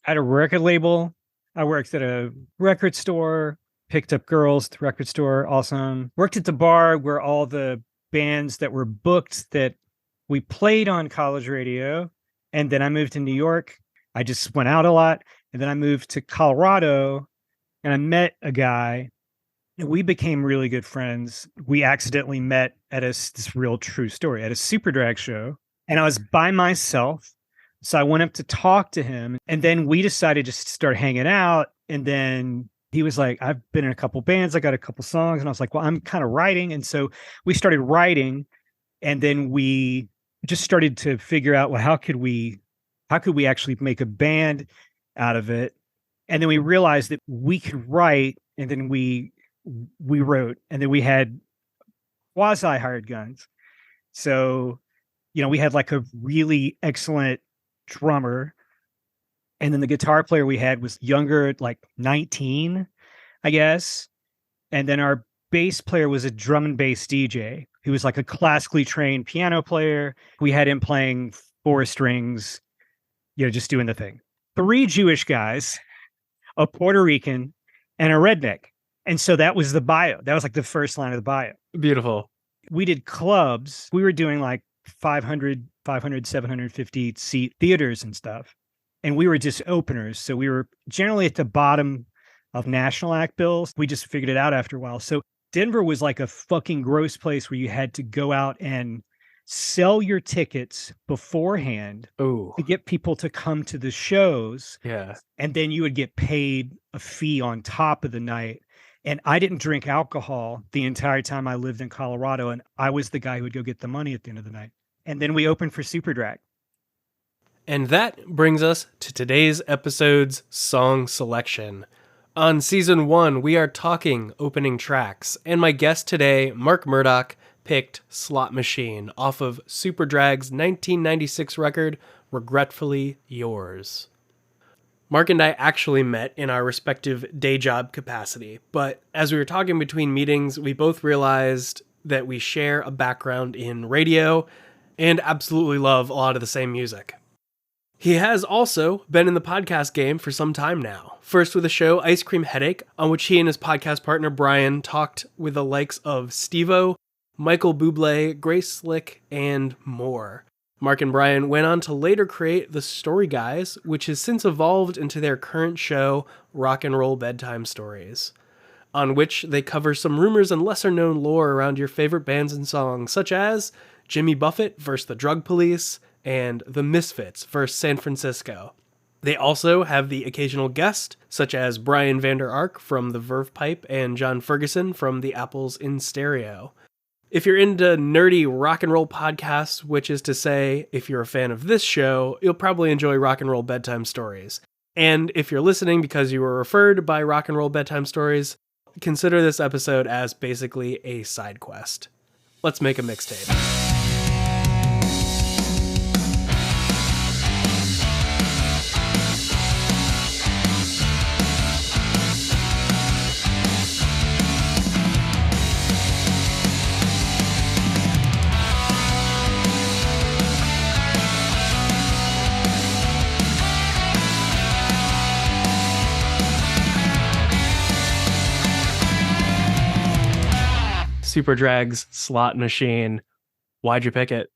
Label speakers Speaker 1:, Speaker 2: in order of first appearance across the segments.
Speaker 1: at a record label. I worked at a record store, picked up girls at the record store. Awesome. Worked at the bar where all the bands that were booked that we played on college radio. And then I moved to New York. I just went out a lot. And then I moved to Colorado and I met a guy and we became really good friends. We accidentally met at this real true story at a Superdrag show. And I was by myself. So I went up to talk to him and then we decided to start hanging out. And then he was like, I've been in a couple bands. I got a couple songs. And I was like, well, I'm kind of writing. And so we started writing and then we just started to figure out, well, how could we actually make a band out of it? And then we realized that we could write and then we wrote and then we had quasi hired guns. So, we had like a really excellent drummer. And then the guitar player we had was younger, like 19, I guess. And then our bass player was a drum and bass DJ who was like a classically trained piano player. We had him playing 4 strings, just doing the thing. 3 Jewish guys, a Puerto Rican, and a redneck. And so that was the bio. That was like the first line of the bio.
Speaker 2: Beautiful.
Speaker 1: We did clubs. We were doing like 500, 750 seat theaters and stuff. And we were just openers. So we were generally at the bottom of national act bills. We just figured it out after a while. So Denver was like a fucking gross place where you had to go out and sell your tickets beforehand to get people to come to the shows.
Speaker 2: Yeah.
Speaker 1: And then you would get paid a fee on top of the night. And I didn't drink alcohol the entire time I lived in Colorado. And I was the guy who would go get the money at the end of the night. And then we opened for Superdrag.
Speaker 2: And that brings us to today's episode's song selection. On season 1, we are talking opening tracks. And my guest today, Mark Murdock, picked Slot Machine off of Superdrag's 1996 record, Regretfully Yours. Mark and I actually met in our respective day job capacity, but as we were talking between meetings, we both realized that we share a background in radio and absolutely love a lot of the same music. He has also been in the podcast game for some time now. First with the show Ice Cream Headache, on which he and his podcast partner Brian talked with the likes of Steve-O, Michael Bublé, Grace Slick, and more. Mark and Brian went on to later create The Story Guys, which has since evolved into their current show, Rock and Roll Bedtime Stories, on which they cover some rumors and lesser-known lore around your favorite bands and songs, such as Jimmy Buffett vs. the Drug Police, and The Misfits vs. San Francisco. They also have the occasional guest, such as Brian Vander Ark from The Verve Pipe and John Ferguson from The Apples in Stereo. If you're into nerdy rock and roll podcasts, which is to say, if you're a fan of this show, you'll probably enjoy Rock and Roll Bedtime Stories. And if you're listening because you were referred by Rock and Roll Bedtime Stories, consider this episode as basically a side quest. Let's make a mixtape. Superdrag's Slot Machine. Why'd you pick it?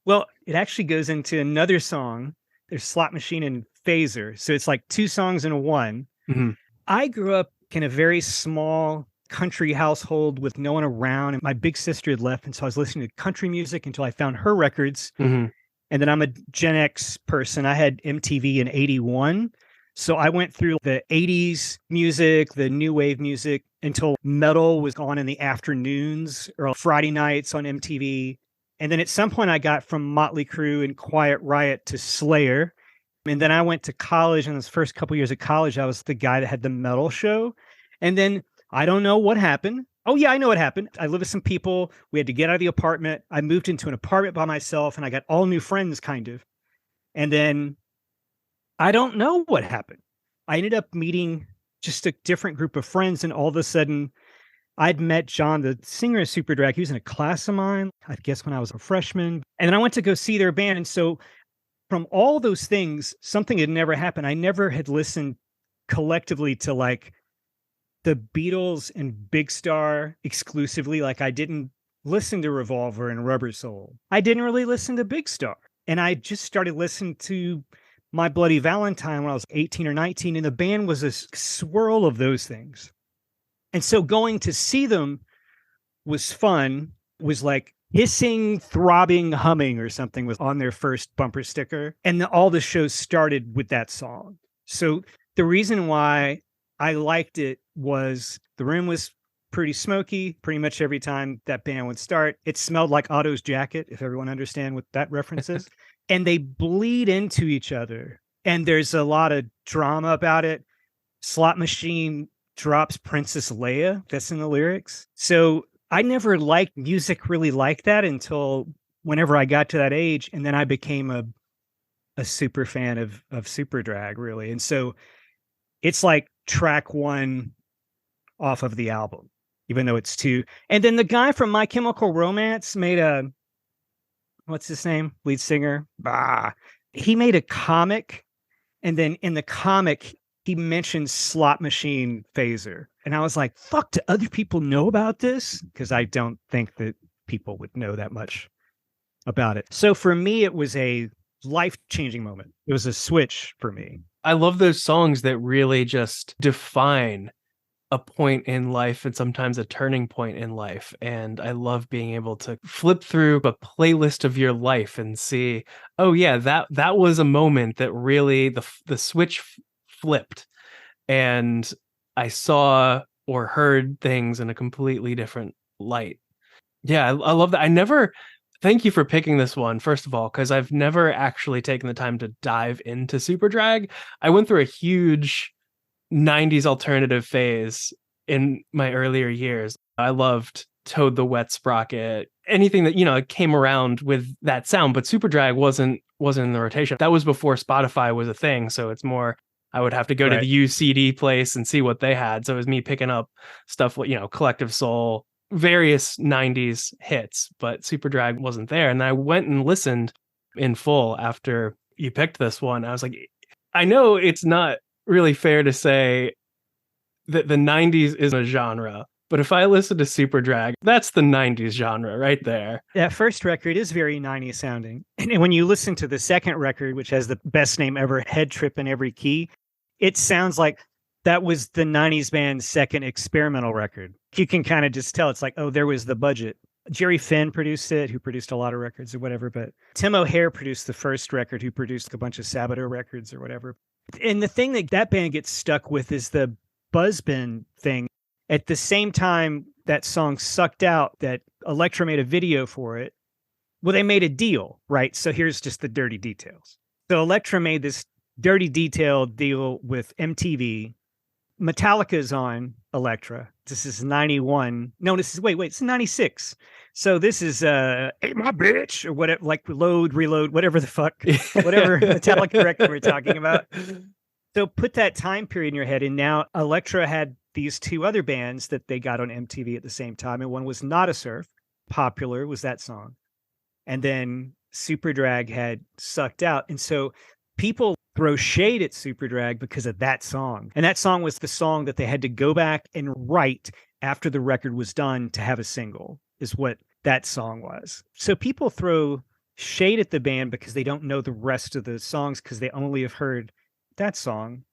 Speaker 1: Well, it actually goes into another song. There's Slot Machine and Phaser. So it's like 2 songs in one.
Speaker 2: Mm-hmm.
Speaker 1: I grew up in a very small country household with no one around. And my big sister had left. And so I was listening to country music until I found her records.
Speaker 2: Mm-hmm.
Speaker 1: And then I'm a Gen X person. I had MTV in 81. So I went through the 80s music, the new wave music, until metal was on in the afternoons or Friday nights on MTV. And then at some point I got from Motley Crue and Quiet Riot to Slayer. And then I went to college, and those first couple years of college, I was the guy that had the metal show. And then I don't know what happened. Oh yeah, I know what happened. I lived with some people. We had to get out of the apartment. I moved into an apartment by myself and I got all new friends kind of. And then I don't know what happened. I ended up meeting just a different group of friends. And all of a sudden I'd met John, the singer of Superdrag. He was in a class of mine, I guess when I was a freshman. And then I went to go see their band. And so from all those things, something had never happened. I never had listened collectively to like the Beatles and Big Star exclusively. Like I didn't listen to Revolver and Rubber Soul. I didn't really listen to Big Star. And I just started listening to My Bloody Valentine when I was 18 or 19. And the band was a swirl of those things. And so going to see them was fun, was like hissing, throbbing, humming or something was on their first bumper sticker. And all the shows started with that song. So the reason why I liked it was the room was pretty smoky pretty much every time that band would start. It smelled like Otto's jacket, if everyone understand what that reference is. And they bleed into each other. And there's a lot of drama about it. Slot Machine drops Princess Leia. That's in the lyrics. So I never liked music really like that until whenever I got to that age. And then I became a super fan of Superdrag, really. And so it's like track one off of the album, even though it's two. And then the guy from My Chemical Romance made what's his name? Lead singer. He made a comic. And then in the comic, he mentioned Slot Machine Phaser. And I was like, fuck, do other people know about this? Because I don't think that people would know that much about it. So for me, it was a life-changing moment. It was a switch for me.
Speaker 2: I love those songs that really just define a point in life and sometimes a turning point in life. And I love being able to flip through a playlist of your life and see, oh yeah, that was a moment that really the switch flipped and I saw or heard things in a completely different light. Yeah, I love that. Thank you for picking this one, first of all, because I've never actually taken the time to dive into Superdrag. I went through a huge 90s alternative phase in my earlier years. I loved Toad the Wet Sprocket, anything that, came around with that sound, but Superdrag wasn't in the rotation. That was before Spotify was a thing, so it's more I would have to go to the UCD place and see what they had. So it was me picking up stuff like, Collective Soul, various 90s hits, but Superdrag wasn't there. And I went and listened in full after you picked this one. I was like, I know it's not really fair to say that the 90s is a genre, but if I listen to Superdrag, that's the 90s genre right there.
Speaker 1: That first record is very 90s sounding. And when you listen to the second record, which has the best name ever, Head Trip in Every Key, it sounds like that was the 90s band's second experimental record. You can kind of just tell it's like, oh, there was the budget. Jerry Finn produced it, who produced a lot of records or whatever, but Tim O'Hare produced the first record, who produced a bunch of Sabato records or whatever. And the thing that band gets stuck with is the buzzbin thing. At the same time that song Sucked Out, that Elektra made a video for it, well, they made a deal, right? So here's just the dirty details. So Elektra made this dirty detail deal with MTV. Metallica's on Elektra. This is 91. No, this is it's 96. So this is Hey My Bitch or whatever, like Load, Reload, whatever the fuck, whatever Metallica record we're talking about. So put that time period in your head. And now Elektra had these two other bands that they got on MTV at the same time. And one was Not a Surf. Popular was that song. And then Superdrag had Sucked Out. And so people throw shade at Superdrag because of that song. And that song was the song that they had to go back and write after the record was done to have a single, is what that song was. So people throw shade at the band because they don't know the rest of the songs because they only have heard that song.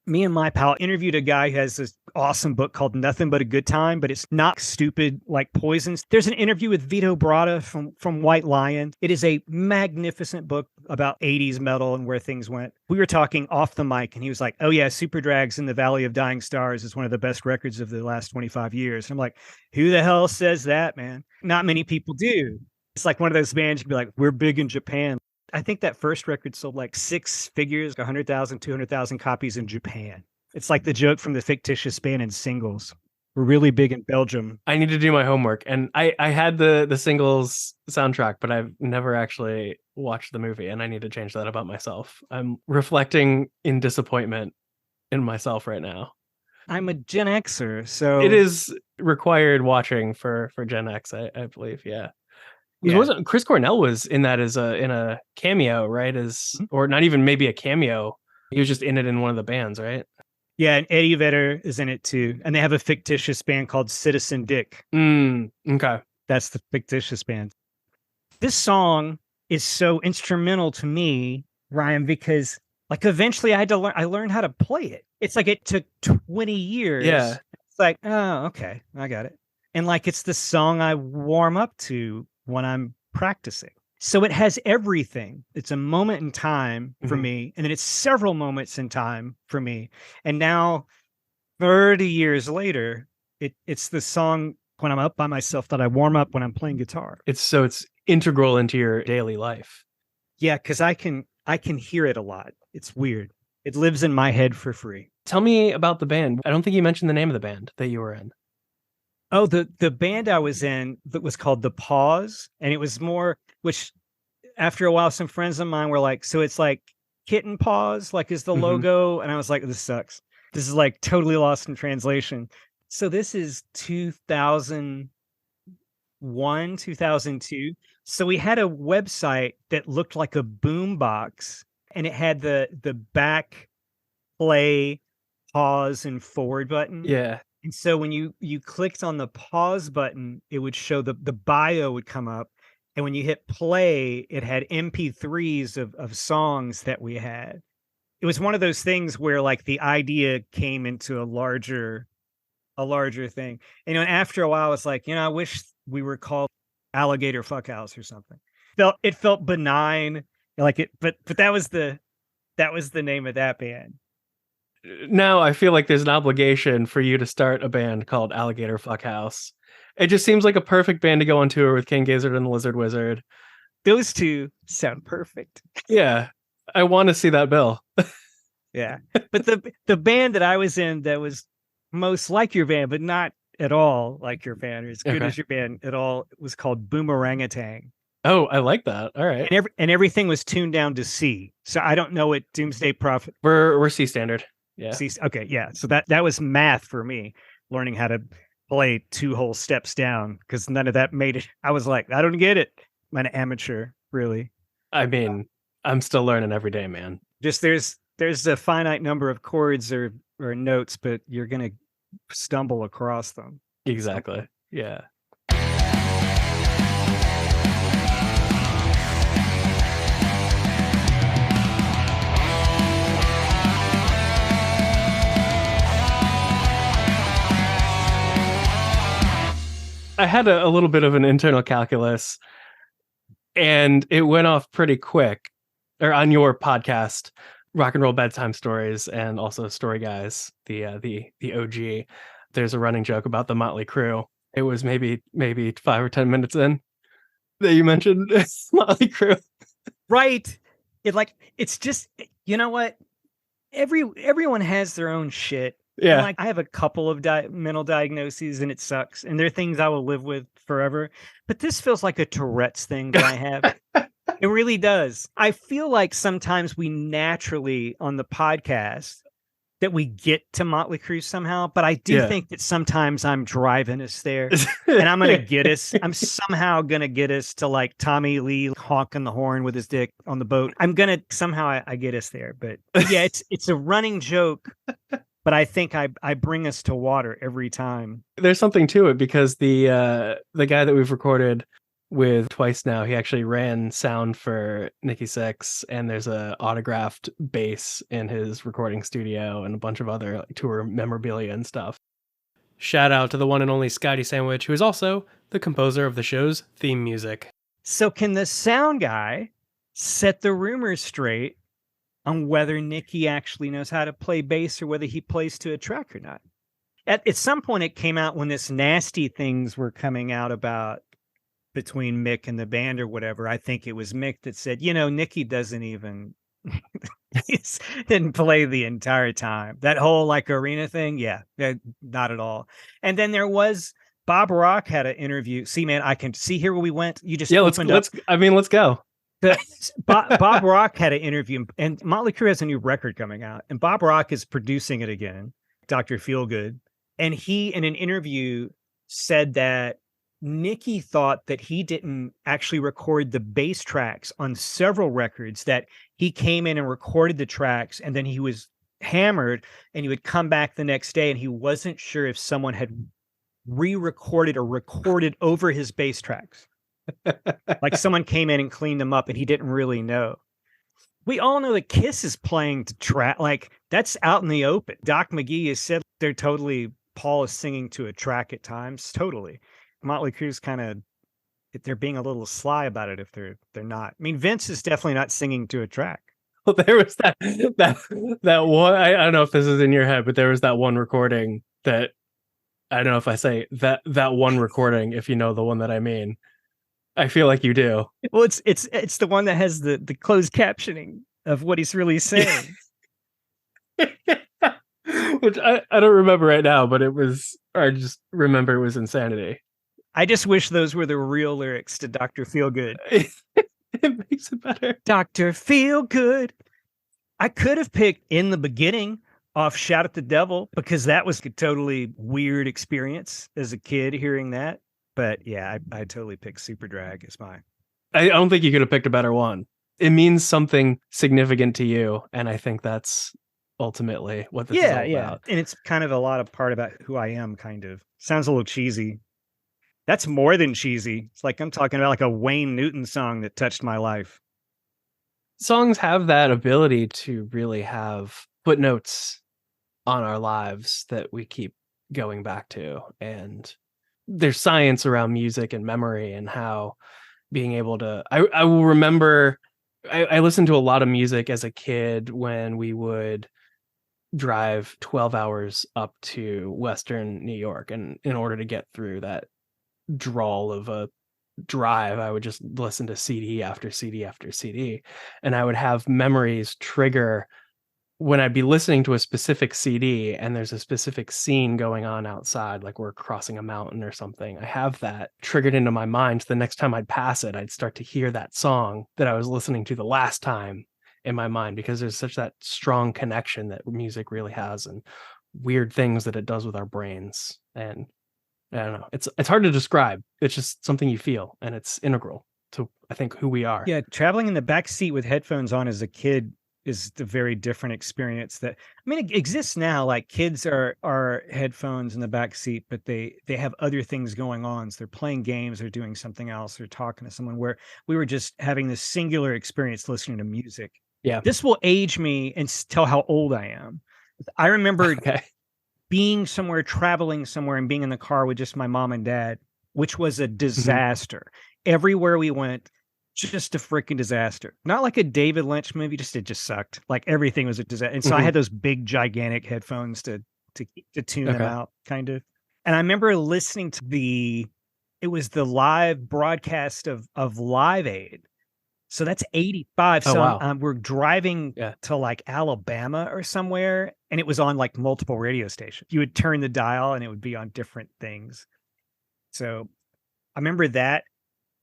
Speaker 1: Me and my pal interviewed a guy who has this awesome book called Nothing But a Good Time, but it's not stupid like Poisons. There's an interview with Vito Bratta from White Lion. It is a magnificent book about 80s metal and where things went. We were talking off the mic and he was like, oh yeah, Superdrag's in the Valley of Dying Stars is one of the best records of the last 25 years. And I'm like, who the hell says that, man? Not many people do. It's like one of those bands you'd be like, we're big in Japan. I think that first record sold like six figures, 100,000, 200,000 copies in Japan. It's like the joke from the fictitious band in Singles. We're really big in Belgium.
Speaker 2: I need to do my homework. And I had the Singles soundtrack, but I've never actually watched the movie. And I need to change that about myself. I'm reflecting in disappointment in myself right now.
Speaker 1: I'm a Gen Xer, so...
Speaker 2: It is required watching for Gen X, I believe, yeah.
Speaker 1: Yeah.
Speaker 2: Wasn't Chris Cornell was in that as in a cameo, right? Or not even maybe a cameo. He was just in it in one of the bands, right?
Speaker 1: Yeah, and Eddie Vedder is in it too. And they have a fictitious band called Citizen Dick.
Speaker 2: Okay.
Speaker 1: That's the fictitious band. This song is so instrumental to me, Ryan, because like eventually I learned how to play it. It's like it took 20 years.
Speaker 2: Yeah.
Speaker 1: It's like, oh, okay, I got it. And like it's the song I warm up to when I'm practicing. So it has everything. It's a moment in time for me, and then it's several moments in time for me. And now 30 years later, it's the song when I'm up by myself that I warm up when I'm playing guitar.
Speaker 2: It's integral into your daily life.
Speaker 1: Yeah, because I can hear it a lot. It's weird. It lives in my head for free.
Speaker 2: Tell me about the band. I don't think you mentioned the name of the band that you were in.
Speaker 1: Oh, the band I was in that was called The Pause, and it was more, which after a while, some friends of mine were like, so it's like Kitten Paws, like is the logo. And I was like, this sucks. This is like totally lost in translation. So this is 2001, 2002. So we had a website that looked like a boombox, and it had the back, play, pause, and forward button.
Speaker 2: Yeah.
Speaker 1: And so when you clicked on the pause button, it would show the bio would come up. And when you hit play, it had MP3s of songs that we had. It was one of those things where like the idea came into a larger thing. And after a while, it's like, I wish we were called Alligator Fuckhouse or something. It felt benign, like it, but that was the name of that band.
Speaker 2: Now I feel like there's an obligation for you to start a band called Alligator Fuckhouse. It just seems like a perfect band to go on tour with King Gizzard and the Lizard Wizard.
Speaker 1: Those two sound perfect.
Speaker 2: Yeah, I want to see that bill.
Speaker 1: Yeah, but the band that I was in that was most like your band, but not at all like your band, or as good as your band at all, was called Boomerangatang.
Speaker 2: Oh, I like that. All right.
Speaker 1: And everything was tuned down to C. So I don't know what Doomsday Prophet.
Speaker 2: We're C standard. Yeah.
Speaker 1: C. Okay, yeah. So that was math for me, learning how to play 2 whole steps down, because none of that made it. I was like, I don't get it. I'm an amateur, really.
Speaker 2: I mean, I'm still learning every day, man.
Speaker 1: Just there's a finite number of chords or notes, but you're gonna stumble across them.
Speaker 2: Exactly. Yeah. I had a little bit of an internal calculus, and it went off pretty quick. Or on your podcast, Rock and Roll Bedtime Stories, and also Story Guys, the OG. There's a running joke about the Motley Crue. It was maybe 5 or 10 minutes in that you mentioned Motley Crue.
Speaker 1: Right. It's just, you know what? Everyone has their own shit.
Speaker 2: Yeah.
Speaker 1: And like I have a couple of mental diagnoses, and it sucks. And they're things I will live with forever. But this feels like a Tourette's thing that I have. It really does. I feel like sometimes we naturally on the podcast that we get to Motley Crue somehow, but I do think that sometimes I'm driving us there, and I'm going to get us. I'm somehow going to get us to like Tommy Lee honking the horn with his dick on the boat. I'm going to somehow I get us there, but yeah, it's a running joke, but I think I bring us to water every time.
Speaker 2: There's something to it, because the guy that we've recorded with twice now, he actually ran sound for Nikki Sixx, and there's a autographed bass in his recording studio and a bunch of other tour memorabilia and stuff. Shout out to the one and only Scotty Sandwich, who is also the composer of the show's theme music.
Speaker 1: So can the sound guy set the rumors straight on whether Nikki actually knows how to play bass or whether he plays to a track or not? At some point it came out when this nasty things were coming out about between Mick and the band or whatever. I think it was Mick that said, Nikki doesn't even didn't play the entire time. That whole like arena thing. Yeah, not at all. And then there was Bob Rock had an interview. See, man, I can see here where we went. You just
Speaker 2: let's go.
Speaker 1: Bob Rock had an interview, and Motley Crue has a new record coming out, and Bob Rock is producing it again, Dr. Feelgood. And he, in an interview, said that Nicky thought that he didn't actually record the bass tracks on several records, that he came in and recorded the tracks and then he was hammered and he would come back the next day and he wasn't sure if someone had re-recorded or recorded over his bass tracks. Like someone came in and cleaned them up and he didn't really know. We all know that Kiss is playing to track, like that's out in the open. Doc McGee has said they're totally, Paul is singing to a track at times. Totally. Motley Crue's kind of, they're being a little sly about it if they're not. I mean, Vince is definitely not singing to a track.
Speaker 2: Well, there was that one. I don't know if this is in your head, but there was that one recording that I don't know if I say that one recording. If you know the one that I mean, I feel like you do.
Speaker 1: Well, it's the one that has the closed captioning of what he's really saying.
Speaker 2: Which I don't remember right now, but it was, I just remember it was insanity.
Speaker 1: I just wish those were the real lyrics to Dr. Feelgood.
Speaker 2: It makes it better.
Speaker 1: Dr. Feelgood. I could have picked In the Beginning off Shout at the Devil because that was a totally weird experience as a kid hearing that. But yeah, I totally picked Superdrag as mine.
Speaker 2: I don't think you could have picked a better one. It means something significant to you, and I think that's ultimately what this is all about.
Speaker 1: And it's kind of a lot of part about who I am, kind of. Sounds a little cheesy. That's more than cheesy. It's like I'm talking about like a Wayne Newton song that touched my life.
Speaker 2: Songs have that ability to really have footnotes on our lives that we keep going back to. And there's science around music and memory and how being able to, I will remember, I listened to a lot of music as a kid when we would drive 12 hours up to Western New York. And in order to get through that drawl of a drive, I would just listen to CD after CD after CD. And I would have memories trigger when I'd be listening to a specific CD and there's a specific scene going on outside, like we're crossing a mountain or something. I have that triggered into my mind. So the next time I'd pass it, I'd start to hear that song that I was listening to the last time in my mind, because there's such that strong connection that music really has and weird things that it does with our brains. And I don't know, it's hard to describe. It's just something you feel, and it's integral to, I think, who we are.
Speaker 1: Yeah, traveling in the back seat with headphones on as a kid is a very different experience. That, I mean, it exists now. Like kids are headphones in the back seat, but they have other things going on. So they're playing games, they're doing something else, they're talking to someone, where we were just having this singular experience listening to music.
Speaker 2: Yeah.
Speaker 1: This will age me and tell how old I am. I remember being somewhere, traveling somewhere, and being in the car with just my mom and dad, which was a disaster. Everywhere we went, just a freaking disaster. Not like a David Lynch movie, it just sucked. Like everything was a disaster. And so I had those big, gigantic headphones to tune them out, kind of. And I remember listening to it was the live broadcast of Live Aid. So that's 85.
Speaker 2: Oh,
Speaker 1: so
Speaker 2: wow.
Speaker 1: We're driving to like Alabama or somewhere, and it was on like multiple radio stations. You would turn the dial and it would be on different things. So I remember that.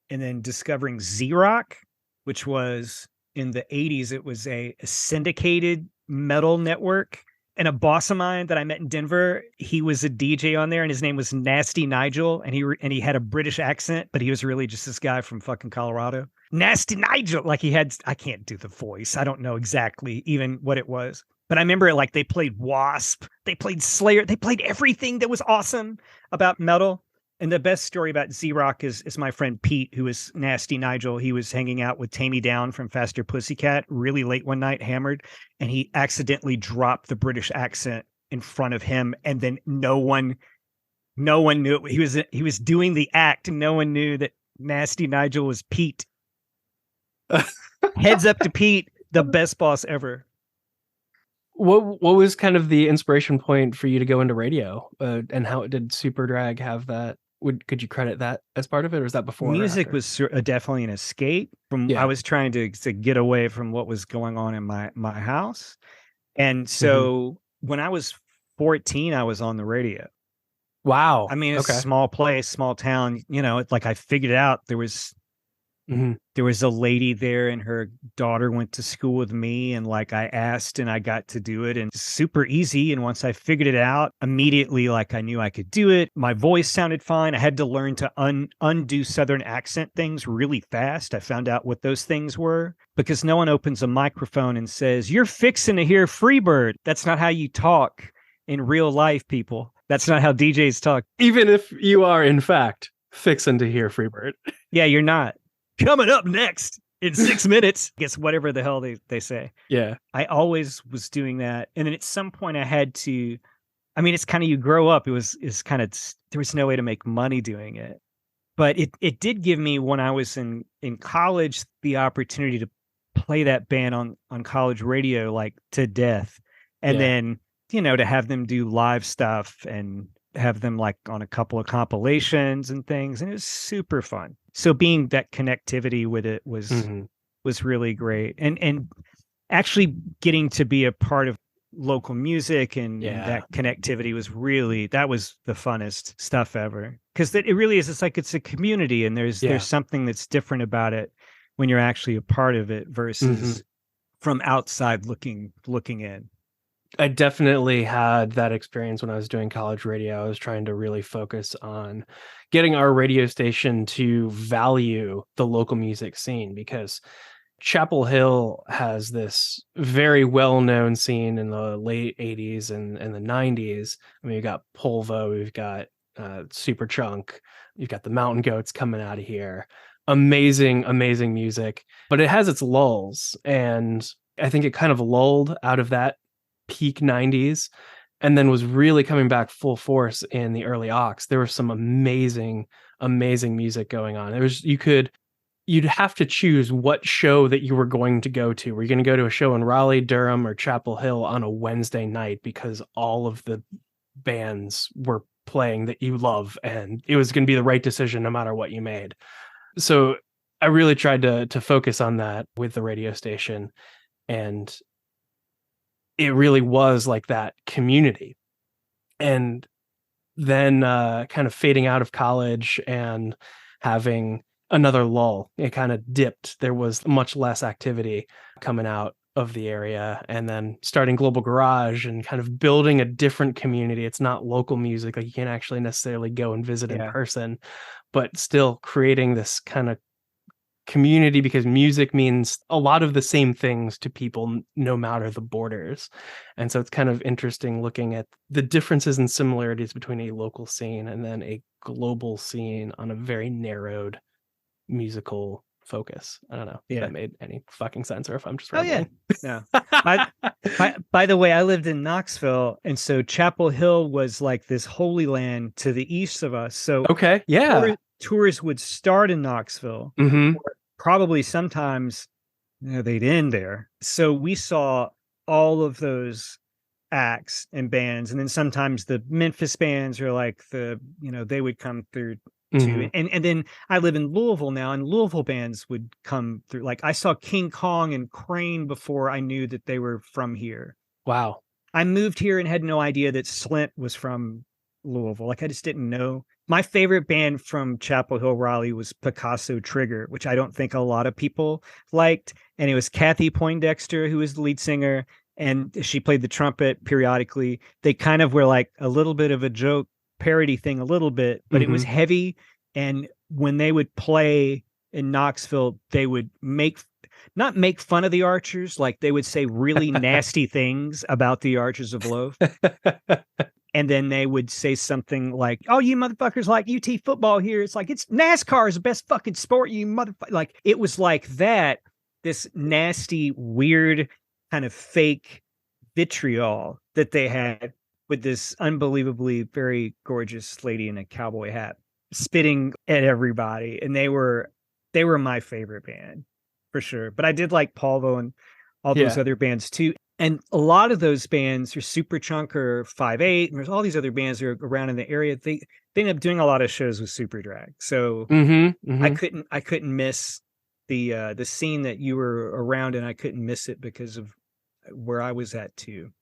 Speaker 1: And then discovering Z-Rock, which was in the 80s. It was a syndicated metal network. And a boss of mine that I met in Denver, he was a DJ on there, and his name was Nasty Nigel, and he had a British accent, but he was really just this guy from fucking Colorado. Nasty Nigel, like I can't do the voice. I don't know exactly even what it was. But I remember like they played Wasp, they played Slayer, they played everything that was awesome about metal. And the best story about Z-Rock is my friend Pete, who is Nasty Nigel. He was hanging out with Tammy Down from Faster Pussycat really late one night, hammered, and he accidentally dropped the British accent in front of him, and then no one knew it. He was doing the act, and no one knew that Nasty Nigel was Pete. Heads up to Pete, the best boss ever.
Speaker 2: What was kind of the inspiration point for you to go into radio, and how did Superdrag have that? Could you credit that as part of it, or was that before?
Speaker 1: Music was definitely an escape from. I was trying to get away from what was going on in my house, and so when I was 14, I was on the radio.
Speaker 2: Wow!
Speaker 1: I mean, it's a small place, small town. You know, it's like I figured out there was
Speaker 2: Hmm.
Speaker 1: There was a lady there and her daughter went to school with me, and like I asked and I got to do it, and super easy. And once I figured it out, immediately like I knew I could do it. My voice sounded fine. I had to learn to undo southern accent things really fast. I found out what those things were because no one opens a microphone and says, "You're fixing to hear Freebird." That's not how you talk in real life, people. That's not how DJs talk.
Speaker 2: Even if you are, in fact, fixing to hear Freebird.
Speaker 1: Yeah, you're not. Coming up next in 6 minutes. Guess whatever the hell they say.
Speaker 2: Yeah.
Speaker 1: I always was doing that. And then at some point I had to, I mean, it's kind of, you grow up, it's kind of, there was no way to make money doing it. But it did give me, when I was in college, the opportunity to play that band on college radio, like to death. And then, to have them do live stuff and have them like on a couple of compilations and things. And it was super fun. So being that connectivity with it was really great. And actually getting to be a part of local music and that connectivity was really, that was the funnest stuff ever. Because it really is, it's a community, and there's something that's different about it when you're actually a part of it versus from outside looking in.
Speaker 2: I definitely had that experience when I was doing college radio. I was trying to really focus on getting our radio station to value the local music scene, because Chapel Hill has this very well-known scene in the late 80s and the 90s. I mean, we've got Polvo, we've got Superchunk, you've got the Mountain Goats coming out of here. Amazing, amazing music. But it has its lulls, and I think it kind of lulled out of that peak 90s and then was really coming back full force in the early aughts. There was some amazing music going on. You'd have to choose what show that you were going to go to. Were you going to go to a show in Raleigh, Durham, or Chapel Hill on a Wednesday night, because all of the bands were playing that you love, and it was going to be the right decision no matter what you made. So I really tried to focus on that with the radio station, and it really was like that community. And then kind of fading out of college and having another lull, it kind of dipped. There was much less activity coming out of the area, and then starting Global Garage and kind of building a different community. It's not local music, like you can't actually necessarily go and visit in person, but still creating this kind of community, because music means a lot of the same things to people no matter the borders. And so it's kind of interesting looking at the differences and similarities between a local scene and then a global scene on a very narrowed musical focus. I don't know if that made any fucking sense, or if I'm just rambling.
Speaker 1: No. By the way, I lived in Knoxville, and so Chapel Hill was like this holy land to the east of us. So tours would start in Knoxville, probably sometimes they'd end there. So we saw all of those acts and bands, and then sometimes the Memphis bands are like they would come through too. And then I live in Louisville now, and Louisville bands would come through. Like I saw King Kong and Crane before I knew that they were from here.
Speaker 2: Wow.
Speaker 1: I moved here and had no idea that Slint was from Louisville. Like I just didn't know. My favorite band from Chapel Hill, Raleigh was Picasso Trigger, which I don't think a lot of people liked. And it was Kathy Poindexter, who was the lead singer, and she played the trumpet periodically. They kind of were like a little bit of a joke parody thing, a little bit, but it was heavy. And when they would play in Knoxville, they would not make fun of the Archers. Like they would say really nasty things about the Archers of Loaf. And then they would say something like, "Oh, you motherfuckers like UT football here. It's like, it's NASCAR is the best fucking sport, you motherfucker." Like it was like that, this nasty, weird kind of fake vitriol that they had with this unbelievably very gorgeous lady in a cowboy hat spitting at everybody. And they were my favorite band for sure. But I did like Polvo and all those other bands too. And a lot of those bands are Superchunk or 5/8, and there's all these other bands that are around in the area. They ended up doing a lot of shows with Superdrag. So I couldn't miss the scene that you were around, and I couldn't miss it because of where I was at too.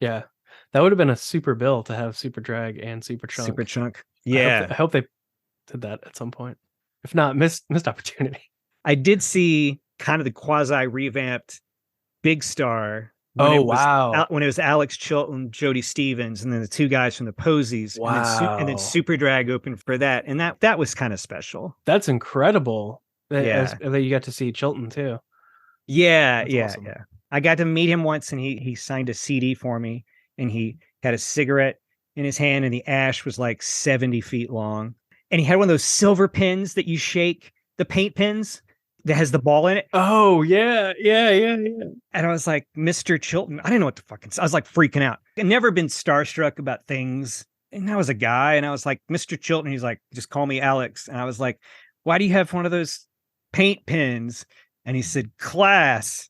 Speaker 2: Yeah. That would have been a super bill to have Superdrag and Superchunk.
Speaker 1: Yeah.
Speaker 2: I hope they did that at some point. If not, missed opportunity.
Speaker 1: I did see kind of the quasi revamped Big Star
Speaker 2: Oh, wow.
Speaker 1: when it was Alex Chilton, Jody Stevens, and then the two guys from the Posies, and then
Speaker 2: Wow.
Speaker 1: Superdrag opened for that, and that was kind of special.
Speaker 2: That's incredible.
Speaker 1: Yeah.
Speaker 2: That you got to see Chilton too.
Speaker 1: Yeah,
Speaker 2: That's
Speaker 1: yeah,
Speaker 2: awesome.
Speaker 1: yeah. I got to meet him once, and he signed a CD for me, and he had a cigarette in his hand, and the ash was like 70 feet long, and he had one of those silver pins that you shake, the paint pins that has the ball in it.
Speaker 2: Oh, yeah.
Speaker 1: And I was like, Mr. Chilton. I didn't know what to fucking say. I was like freaking out. I'd never been starstruck about things. And I was a guy, and I was like, Mr. Chilton. He's like, just call me Alex. And I was like, why do you have one of those paint pins? And he said, class,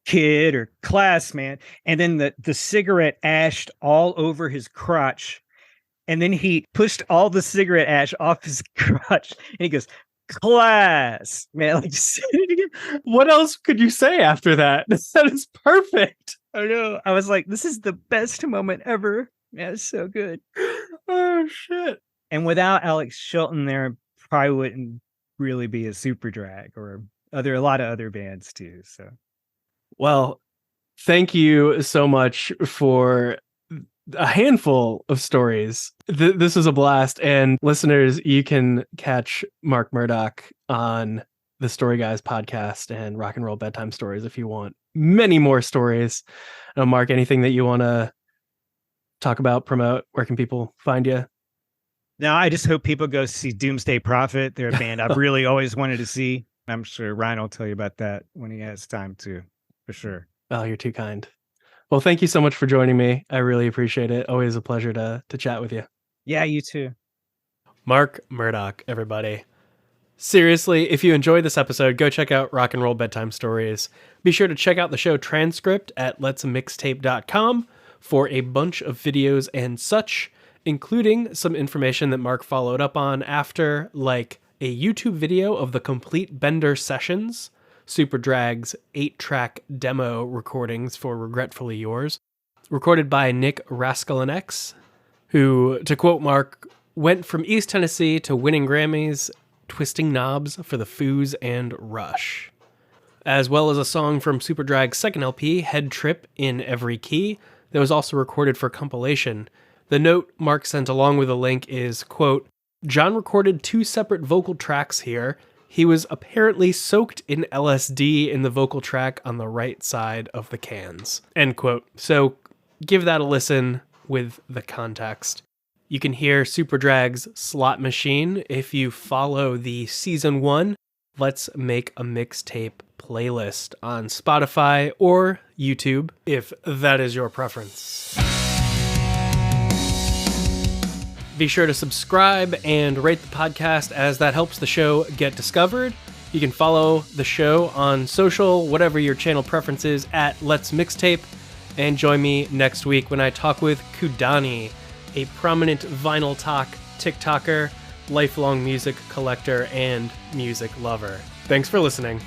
Speaker 1: kid, or class, man. And then the cigarette ashed all over his crotch. And then he pushed all the cigarette ash off his crotch. And he goes, class, man. Like,
Speaker 2: what else could you say after that? That is perfect.
Speaker 1: I know. I was like, this is the best moment ever. Man, it's so good.
Speaker 2: Oh, shit.
Speaker 1: And without Alex Chilton, there probably wouldn't really be a Superdrag or a lot of other bands too. So,
Speaker 2: well, thank you so much for a handful of stories. This was a blast. And listeners, you can catch Mark Murdock on the Story Guys podcast and Rock and Roll Bedtime Stories if you want many more stories. Mark, anything that you want to talk about, promote? Where can people find you?
Speaker 1: Now, I just hope people go see Doomsday Prophet. They're a band I've really always wanted to see. I'm sure Ryan will tell you about that when he has time to, for sure.
Speaker 2: Oh, you're too kind. Well, thank you so much for joining me. I really appreciate it. Always a pleasure to chat with you.
Speaker 1: Yeah, you too.
Speaker 2: Mark Murdock, everybody. Seriously, if you enjoyed this episode, go check out Rock and Roll Bedtime Stories. Be sure to check out the show transcript at letsmixtape.com for a bunch of videos and such, including some information that Mark followed up on after, like a YouTube video of the complete Bender sessions, Superdrag's 8-track demo recordings for Regretfully Yours, recorded by Nick Raskalinex, who, to quote Mark, went from East Tennessee to winning Grammys, twisting knobs for the Foos and Rush. As well as a song from Superdrag's second LP, Head Trip in Every Key, that was also recorded for compilation. The note Mark sent along with a link is, quote, John recorded 2 separate vocal tracks here. He was apparently soaked in LSD in the vocal track on the right side of the cans, end quote. So give that a listen with the context. You can hear Superdrag's Slot Machine if you follow the Season 1 Let's Make a Mixtape playlist on Spotify or YouTube, if that is your preference. Be sure to subscribe and rate the podcast, as that helps the show get discovered. You can follow the show on social, whatever your channel preference is, at Let's Mixtape. And join me next week when I talk with Kudani, a prominent Vinyl Talk TikToker, lifelong music collector, and music lover. Thanks for listening.